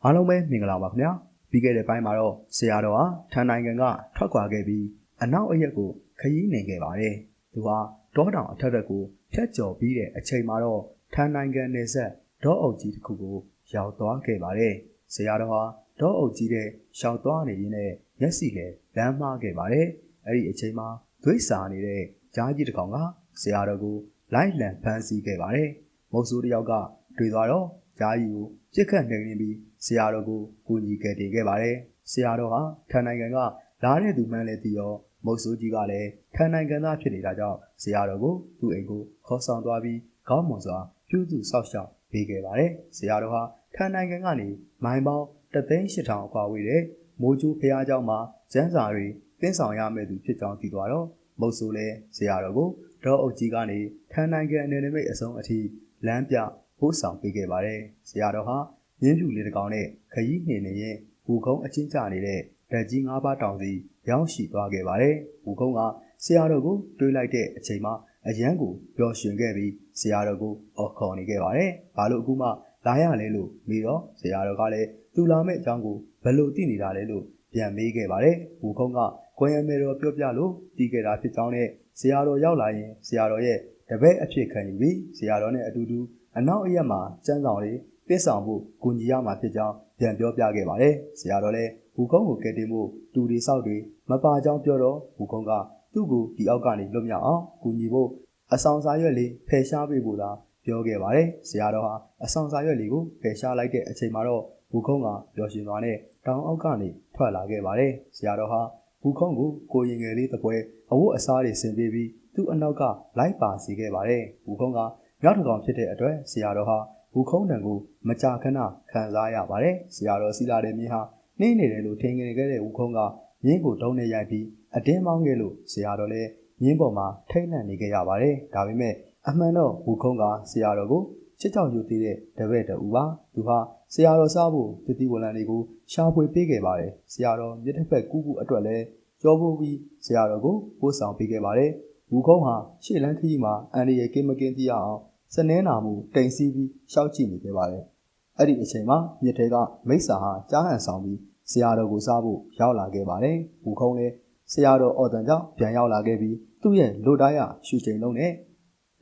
အားလုံးပဲမင်္ဂလာပါခင်ဗျာပြီးခဲ့တဲ့ပိုင်းမှာတော့ဆရာတော်ဟာထန်နိုင်ငံကထွက်ခွာခဲ့ပြီးအနောက်အရက်ကိုခရီးနှင်ခဲ့ပါတယ်သူဟာတောတောင်အထက်ကိုဖြတ်ကျော်ပြီးတဲ့အချိန်မှာတော့ထန်နိုင်ငံနယ်စပ်ဒေါအုပ်ကြီးတစ်ခုကိုရောက်သွားခဲ့ပါတယ်ဆရာတော်ဟာဒေါအုပ်ကြီးတဲ့ရောက်သွားနေရင်းနဲ့မျက်စိလည်းလမ်းမှားခဲ့ပါတယ်အဲ့ဒီအချိန်မှာသွေးစာနေတဲ့ကြားကြီးတစ်ကောင်ကဆရာတော်ကိုလိုက်လံဖမ်းဆီးခဲ့ပါတယ်မုတ်ဆိုးတစ်ယောက်ကတွေ့သွားတော့ကြားကြီးကိုပြစ်ခတ်နှိမ်နင်းပြီးဆရာတော်ကိုကူညီကယ်တင်ခဲ့ပါတယ်ဆရာတော်ဟာထန်နိုင်ငံကလာတဲ့သူမှန်းလည်းသိရောမုတ်ဆိုးကြီးကလည်းထန်နိုင်ငံသားဖြစ်နေတာကြောင့်ဆရာတော်ကိုသူ့အိမ်ကိုခေါ်ဆောင်သွားပြီးကောင်းမွန်စွာပြုစုဆောက်ရှောက်ပေးခဲ့ပါတယ်ဆရာတော်ဟာထန်နိုင်ငံကနေမိုင်ပေါင်း3,800အကွာဝေးတဲ့မိုးကျိုးဖျားเจ้าမှာကျမ်းစာတွေတင်းဆောင်ရမယ့်သူဖြစ်ကြောင်းသိသွားတော့မုတ်ဆိုးလည်းဆရာတော်ကိုဒေါအုပ်ကြီးကနေထန်နိုင်ငံနယ်နိမိတ်အဆုံးအထိလမ်းပြပို့ဆောင်ပေးခဲ့ပါတယ်ဆရာတော်ဟာမြင်းဖြူလေးတစ်ကောင်နဲ့ခရီးနှင်နေရင်ဘူကုန်းအချင်းကျနေတဲ့ဓာတ်ကြီး၅ပါးတောင်စီရောက်ရှိသွားခဲ့ပါတယ်ဘူကုန်းကဆရာတော်ကိုတွေးလိုက်တဲ့အချိန်မှာအရန်ကိုပျော်ရွှင်ခဲ့ပြီးဆရာတော်ကိုအော်ခေါ်နေခဲ့ပါတယ်ဘာလို့အခုမှလာရလဲလို့မေးတော့ဆရာတော်ကလည်းသူလာမဲ့အကြောင်းကိုဘယ်လိုသိနေတာလဲလို့ပြန်မေးခဲ့ပါတယ်ဘူကုန်းကကိုရမေတော်ပြောပြလို့တီးခဲ့တာဖြစ်ကြောင်းနဲ့ဆရာတော်ရောက်လာရင်ဆရာတော်ရဲ့တပည့်အဖြစ်ခံယူပြီးဆရာတော်နဲ့အတူတူအနောက်အရက်မှာကျမ်းဆောင်လေးတည်ဆောင်ဖို့ကူညီရမှာဖြစ်ကြောင်းပြန်ပြောပြခဲ့ပါတယ်ဆရာတော်လည်းဘူကုန်းကိုကယ်တင်ဖို့တူတွေဆောက်တွေမပါကြောင်းပြောတော့ဘူကုန်းကသူ့ကိုဒီအောက်ကနေလွတ်မြောက်အောင်ကူညီဖို့အဆောင်စာရွက်လေးဖယ်ရှားပေးဖို့သာပြောခဲ့ပါတယ်ဆရာတော်ဟာအဆောင်စာရွက်လေးကိုဖယ်ရှားလိုက်တဲ့အချိန်မှာတော့ဘူကုန်းကပျော်ရွှင်သွားတဲ့တောင်အောက်ကနေထွက်လာခဲ့ပါတယ်ဆရာတော်ဟာဘူကုန်းကိုကိုရင်ငယ်လေးတစ်ပွဲအဝတ်အစားတွေဆင်ပေးပြီးသူ့အနောက်ကလိုက်ပါစီခဲ့ပါတယ်ဘူကုန်းကမြောက်တစ်ကောင်ဖြစ်တဲ့အတွက်ဆရာတော်ဟာဘူခုံးတံကိုမကြာခဏခံစားရပါတယ်ဆရာတော်စီလာတဲ့မြင်းဟာနှင်းနေတယ်လို့ထင်ခဲ့တဲ့ဘူခုံးကမြင်းကိုတုံးနဲ့ရိုက်ပြီးအတင်းမောင်းခဲ့လို့ဆရာတော်လည်းမြင်းပေါ်မှာထိတ်လန့်နေခဲ့ရပါတယ်ဒါပေမဲ့အမှန်တော့ဘူခုံးကဆရာတော်ကိုချစ်ချောက်ယူသေးတဲ့တပည့်တူပါသူဟာဆရာတော်စားဖို့တတိဝလံတွေကိုရှာဖွေပေးခဲ့ပါတယ်ဆရာတော်မြစ်တစ်ဖက်ကူးကူအတွက်လည်းကြောပိုးပြီးဆရာတော်ကိုပို့ဆောင်ပေးခဲ့ပါတယ်ဘူခုံးဟာရှေ့လန်းခရီးမှာအန်ဒီရဲ့ကင်းမကင်းသိရအောင်စနေနာမှုတိမ်စီးပြီးရှောက်ကြည့်နေခဲ့ပါတယ်။အဲ့ဒီအချိန်မှာမြစ်ထဲကမိစ္ဆာဟာကြားဟန်ဆောင်ပြီးဆရာတော်ကိုစားဖို့ရောက်လာခဲ့ပါတယ်။ဘူခုံးလည်းဆရာတော်အော်တန်ကြောင့်ပြန်ရောက်လာခဲ့ပြီးသူ့ရဲ့လွတ်သားရရှူချိန်လုံးနဲ့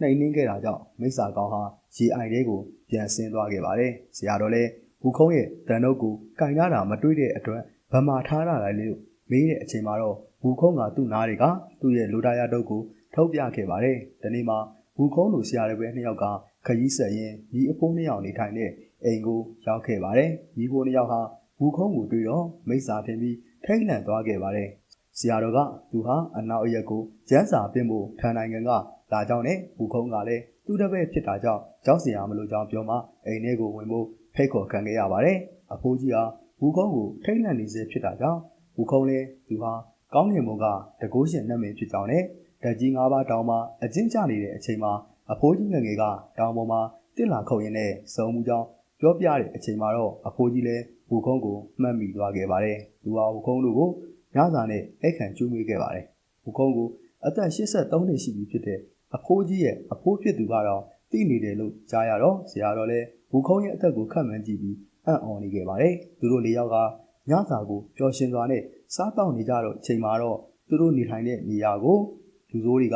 နှိမ်နှင်းခဲ့တာကြောင့်မိစ္ဆာကောင်ဟာရေအိုင်လေးကိုပြန်ဆင်းသွားခဲ့ပါတယ်။ဆရာတော်လည်းဘူခုံးရဲ့တန်တုပ်ကိုကင်ရတာမတွေးတဲ့အတွက်ဗမာထားရတာလေလို့မေးတဲ့အချိန်မှာတော့ဘူခုံးကသူ့နားတွေကသူ့ရဲ့လွတ်သားရတုပ်ကိုထုတ်ပြခဲ့ပါတယ်။ဒီနေ့မှာဘူခုံးလူဆရာတွေပဲနှစ်ယောက်ကခရီးဆက်ရင်ညီအဖိုးနှစ်ယောက်နေထိုင်တဲ့အိမ်ကိုရောက်ခဲ့ပါတယ်။ညီဖိုးနှစ်ယောက်ဟာဘူခုံးကိုတွေ့တော့မိစ္ဆာထင်ပြီးထိတ်လန့်သွားခဲ့ပါတယ်။ဆရာတော်ကသူဟာအနောက်အရက်ကိုကျန်းစာပြင်ဖို့ထန်နိုင်ငံကလာကြောင်းနဲ့ဘူခုံးကလည်းသူ့တပည့်ဖြစ်တာကြောင့်ကြောက်စရာမလိုကြောင်းပြောမှအိမ်ထဲကိုဝင်ဖို့ဖိတ်ခေါ်ခံခဲ့ရပါတယ်။အဖိုးကြီးဟာဘူခုံးကိုထိတ်လန့်နေစေဖြစ်တာကြောင့်ဘူခုံးလည်းသူဟာကောင်းကင်ဘုံကတကုရှင်နတ်မင်းဖြစ်ကြောင်းနဲ့ဓာတ်ကြီး၅ပါးတောင်မှာအကျဉ်းချနေတဲ့အချိန်မှာအဖိုးကြီးငယ်ငယ်ကတောင်ပေါ်မှာတစ်လာခုတ်ရင်းနဲ့စုံမှုကြောင်းပြောပြတဲ့အချိန်မှာတော့အဖိုးကြီးလည်းဘူခုံးကိုမှတ်မိသွားခဲ့ပါတယ်။သူဟာဘူခုံးတို့ကိုညစာနဲ့အိတ်ခံကျွေးမွေးခဲ့ပါတယ်။ဘူခုံးကိုအသက်83နှစ်ရှိပြီဖြစ်တဲ့အဖိုးကြီးရဲ့အဖိုးဖြစ်သူကတော့သိနေတယ်လို့ကြားရတော့ဆရာတော်လည်းဘူခုံးရဲ့အသက်ကိုခန့်မှန်းကြည့်ပြီးအံ့ဩနေခဲ့ပါတယ်။သူတို့၄ယောက်ကညစာကိုပျော်ရွှင်စွာနဲ့စားတောက်နေကြတော့အချိန်မှာတော့သူတို့နေထိုင်တဲ့နေရာကိုလူဆိုးတွေ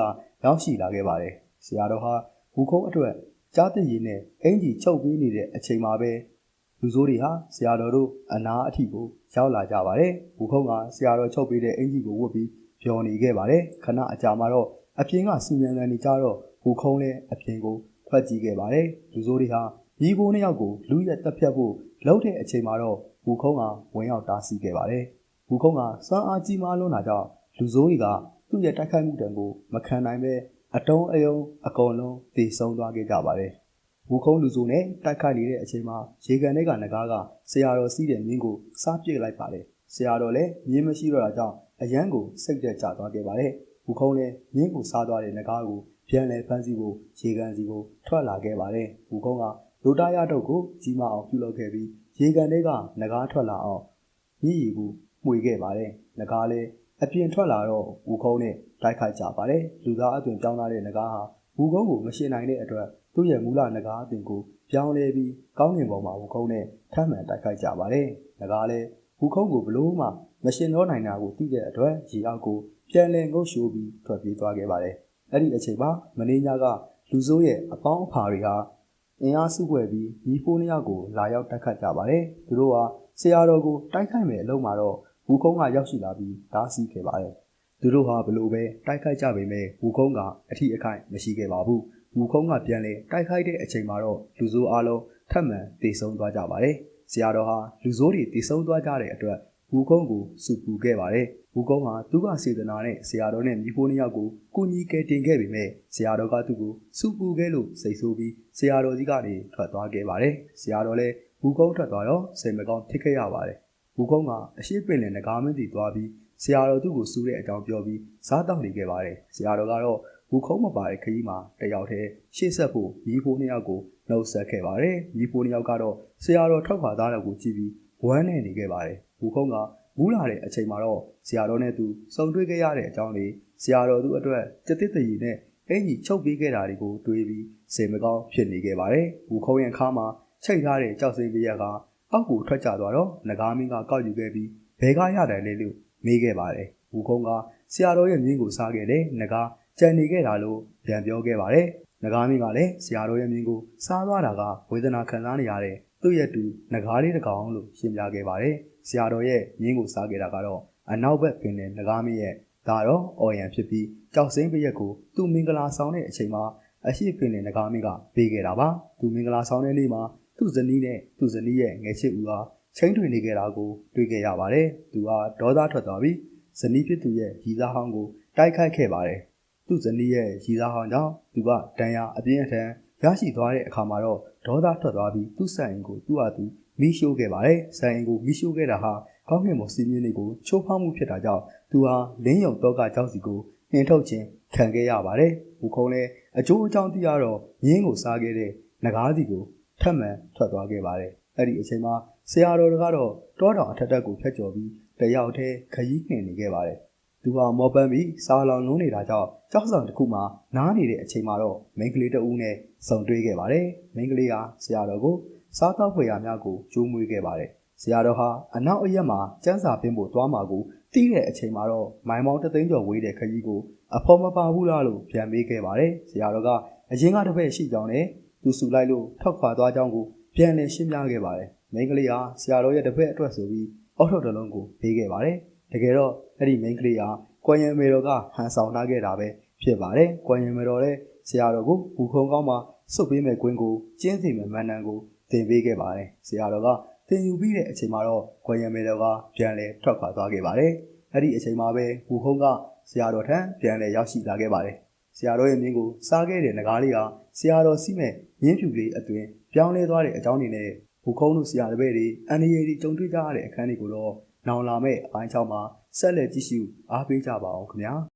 ကရောက်ရှိလာခဲ့ပါတယ်။ဆရာတော်ဟာဘူခုံးအတွက်ကြားသိရည်နဲ့အင်ကြီးချုပ်ပေးနေတဲ့အချိန်မှာပဲလူဆိုးတွေဟာဆရာတော်တို့အနာအထိကိုရောက်လာကြပါတယ်။ဘူခုံးကဆရာတော်ချုပ်ပေးတဲ့အင်ကြီးကိုဝတ်ပြီးပျော်နေခဲ့ပါတယ်။ခဏအကြာမှာတော့အပြင်ကစူညံတန်နေကြတော့ဘူခုံးလည်းအပြင်ကိုထွက်ကြည့်ခဲ့ပါတယ်။လူဆိုးတွေဟာညီကိုနှစ်ယောက်ကိုလူရက်တက်ဖြတ်ဖို့လှုပ်တဲ့အချိန်မှာတော့ဘူခုံးကဝင်ရောက်တားဆီးခဲ့ပါတယ်။ဘူခုံးကစွမ်းအားကြီးမားလွန်းတာကြောင့်လူဆိုးတွေကသူ့ရဲ့တိုက်ခိုက်မှုတံကိုမခံနိုင်ပဲအတုံးအယုံအကုန်လုံးသေဆုံးသွားခဲ့ကြပါတယ်။ဘူခုံးလူစုနဲ့တိုက်ခိုက်နေတဲ့အချိန်မှာရေကန်ထဲကနဂါးကဆရာတော်စီးတဲ့မြင်းကိုစားပစ်လိုက်ပါတယ်။ဆရာတော်လည်းမြင်းမရှိတော့တာကြောင့်အရန်ကိုစိတ်သက်သာသွားခဲ့ပါတယ်။ဘူခုံးလည်းမြင်းကိုစားသွားတဲ့နဂါးကိုပြန်လည်ဖမ်းဆီးဖို့ရေကန်စီကိုထွက်လာခဲ့ပါတယ်။ဘူခုံးကလိုတာရတုတ်ကိုကြီးမာအောင်ပြုလုပ်ခဲ့ပြီးရေကန်ထဲကနဂါးထွက်လာအောင်မြည်ရည်ကိုမှွေခဲ့ပါတယ်။နဂါးလည်းအပြင်ထွက်လာတော့ဘူခုံးနဲ့တိုက်ခိုက်ကြပါတယ်။လူသားအသွင်ပြောင်းလာတဲ့နဂါးဟာဘူကုန်းကိုမရှင်းနိုင်တဲ့အတွက်သူ့ရဲ့မူလနဂါးအသွင်ကို ပြောင်းလဲပြီးကောင်းကင်ဘုံမှာဝူခုံးနဲ့ထပ်မံတိုက်ခိုက်ကြပါတယ်။ငကားလည်းဝူခုံးကိုဘလို့မှမရှင်တော့နိုင်တာကိုသိတဲ့အတွက်ရေအောက်ကိုပြန်လည်ငုတ်ရှိုးပြီးထွက်ပြေးသွားခဲ့ပါတယ်။အဲ့ဒီအချိန်မှာမင်းညကလူစိုးရဲ့အပေါင်းအဖာတွေဟာအင်အားစုဖွဲ့ပြီးညီဖိုးနှစ်ယောက်ကိုလာရောက်တိုက်ခတ်ကြပါတယ်။သူတို့ဟာဆရာတော်ကိုတိုက်ခိုက်မယ်အလုံးမှာတော့ဝူခုံးကရောက်ရှိလာပြီးဓာဆီးခဲ့ပါတယ်။သူတို့ဟာဘလို့ပဲတိုက်ခိုက်ကြပေမဲ့ဝူခုံးကအထီးအခိုက်မရှိခဲ့ပါဘူး။ဝူခုံးကပြန်လဲတိုက်ခိုက်တဲ့အချိန်မှာတော့လူစိုးအားလုံးထပ်မံတေဆုံးသွားကြပါတယ်။ဆရာတော်ဟာလူစိုးတွေတေဆုံးသွားကြတဲ့အတွက်ဝူခုံးကိုစုပူခဲ့ပါတယ်။ဝူခုံးဟာသူကစေတနာနဲ့ဆရာတော်နဲ့မိဖိုးနှစ်ယောက်ကိုကူညီကယ်တင်ခဲ့ပေမဲ့ဆရာတော်ကသူ့ကိုစုပူခဲ့လို့စိတ်ဆိုးပြီးဆရာတော်ကြီးကနေထွက်သွားခဲ့ပါတယ်။ဆရာတော်လည်းဝူခုံးထွက်သွားတော့စိတ်မကောင်းဖြစ်ခဲ့ရပါတယ်။ဝူခုံးကအရှိပင်နဲ့ငကားမင်းတီသွားပြီးဆရာတော်သူ့ကိုစူးတဲ့အကြောင်းပြောပြီးစားတောက်နေခဲ့ပါတယ်။ဆရာတော်ကတော့ဝူခုံးမပါတဲ့ခရီးမှာတယောက်တည်းရှေ့ဆက်ဖို့မိဖိုးနှစ်ယောက်ကိုနှုတ်ဆက်ခဲ့ပါတယ်။မိဖိုးနှစ်ယောက်ကတော့ဆရာတော်ထောက်ခွာသားတော်ကိုကြည့်ပြီးဝမ်းနဲ့နေခဲ့ပါတယ်။ဝူခုံးကမူးလာတဲ့အချိန်မှာတော့ဆရာတော်နဲ့သူစုံတွေ့ခဲ့ရတဲ့အကြောင်းလေးဆရာတော်သူအတွက်တတိတရီနဲ့အင်ကြီးချုပ်ပေးခဲ့တာတွေကိုတွေးပြီးစိတ်မကောင်းဖြစ်နေခဲ့ပါတယ်။ဝူခုံးရဲ့ခါမှာချိတ်ထားတဲ့ကြောက်စိမ့်ပရက်ကအောက်ကိုထွက်ကျသွားတော့ငကားမင်းကကောက်ယူခဲ့ပြီးဘဲကားရတယ်လေလို့မေးခဲ့ပါတယ်။ဝူခုံးကဆရာတော်ရဲ့မြင်းကိုစားခဲ့တယ်ငကားကြံနေခဲ့တာလို့ပြန်ပြောခဲ့ပါတယ်။ငကားမင်းကလည်းဆရာတော်ရဲ့မြင်းကိုစားသွားတာကဝေဒနာခံစားနေရတဲ့သူ့ရဲ့တူငကားလေးတစ်ကောင်လို့ရှင်းပြခဲ့ပါတယ်။ဆရာတော်ရဲ့မြင်းကိုစားခဲ့တာကတော့အနောက်ဘက်ပင်တဲ့ငကားမင်းရဲ့ဒါတော့အော်ရန်ဖြစ်ပြီးကြောက်စိမ့်ပရက်ကိုသူ့မင်္ဂလာဆောင်တဲ့အချိန်မှာအရှိပင်တဲ့ငကားမင်းကပေးခဲ့တာပါ။သူမင်္ဂလာဆောင်တဲ့နေ့မှာသူ့ဇနီးနဲ့သူ့ဇနီးရဲ့ငယ်ချစ်ဦးဟာချင်းတွင်နေခဲ့တာကိုတွေ့ခဲ့ရပါတယ်။သူဟာဒေါသထွက်သွားပြီးဇနီးဖြစ်သူရဲ့ရည်စားဟောင်းကိုတိုက်ခိုက်ခဲ့ပါတယ်။သူ့ဇနီးရဲ့ရည်စားဟောင်းကြောင့်သူကဒဏ်ရာအပြင်းအထန်ရရှိသွားတဲ့အခါမှာတော့ဒေါသထွက်သွားပြီးသူ့ဆိုင်ကိုသူ့ဟာသူမိရှိုးခဲ့ပါတယ်။ဆိုင်ကိုမိရှိုးခဲ့တာဟာကောင်းကင်ဘုံစီးမြင်းတွေကိုချိုးဖောက်မှုဖြစ်တာကြောင့်သူဟာလင်းယုံတော့ကကြောက်စီကိုနှင်ထုတ်ခြင်းခံခဲ့ရပါတယ်။ဝူခုံးလည်းအကျိုးအကြောင်းသိရတော့မြင်းကိုစားခဲ့တဲ့ငကားစီကိုထပ်မံထွက်သွားခဲ့ပါတယ်။အဲ့ဒီအချိန်မှာဆရာတော်ကတော့တောတောင်အထက်တက်ကိုဖျက်ကျော်ပြီးတယောက်တည်းခရီးနှင်နေခဲ့ပါတယ်။သူဟာမော်ပန်းပြီးစားလောင်လုံးနေတာကြောင့်ကြောက်ဆောင်တစ်ခုမှနားနေတဲ့အချိန်မှာတော့မိန်းကလေးတဦးနဲ့ဆုံတွေ့ခဲ့ပါတယ်။မိန်းကလေးဟာဆရာတော်ကိုစားတော့ဖွယ်ရများကိုကြိုးမွေးခဲ့ပါတယ်။ဆရာတော်ဟာအနောက်အရက်မှာကျန်းစာပင်းဖို့သွားမှာကိုတီးတဲ့အချိန်မှာတော့မိုင်မောင်း3သိန်းကျော်ဝေးတဲ့ခရီးကိုအဖော်မပါဘူးလားလို့ပြန်မေးခဲ့ပါတယ်။ဆရာတော်ကအရင်ကတစ်ဖက်ရှိကြောင်းနဲ့သူစုလိုက်လို့ထောက်ခွာသွားကြောင်းကိုပြန်လည်ရှင်းပြခဲ့ပါတယ်။မိန်းကလေးဟာဆရာတော်ရဲ့တစ်ဖက်အတွက်ဆိုပြီးအောက်ထုတ်တစ်လုံးကိုပေးခဲ့ပါတယ်။တကယ်တော့အဲ့ဒီမိန်းကလေးဟာကွမ်ရံမေတော်ကဟန်ဆောင်ထားခဲ့တာပဲဖြစ်ပါတယ်။ကွမ်ရံမေတော်လည်းဆရာတော်ကိုဘူခုံကောင်းမှာစွတ်ပေးမဲ့ကွင်းကိုကျင်းစီမဲ့မန်နန်ကိုတင်ပေးခဲ့ပါတယ်။ဆရာတော်ကတင်ယူပြီးတဲ့အချိန်မှာတော့ကွမ်ရံမေတော်ကပြန်လည်ထွက်ခွာသွားခဲ့ပါတယ်။အဲ့ဒီအချိန်မှာပဲဘူခုံကဆရာတော်ထံပြန်လည်ရောက်ရှိလာခဲ့ပါတယ်။ဆရာတော်ရဲ့မြင်းကိုစားခဲ့တဲ့ငကားလေးဟာဆရာတော်စီးမဲ့မြင်းဖြူလေးအတွင်ပြောင်းလဲသွားတဲ့အကြောင်းတွေနဲ့ဘူခုံးတို့ဆရာတပည့်တွေအန်ဒီရီကြုံတွေ့ကြရတဲ့အခန်းတွေကိုတော့နောင်လာမဲ့အပိုင်း6မှာဆက်လက်ကြည့်ရှုအားပေးကြပါအောင်ခင်ဗျာ။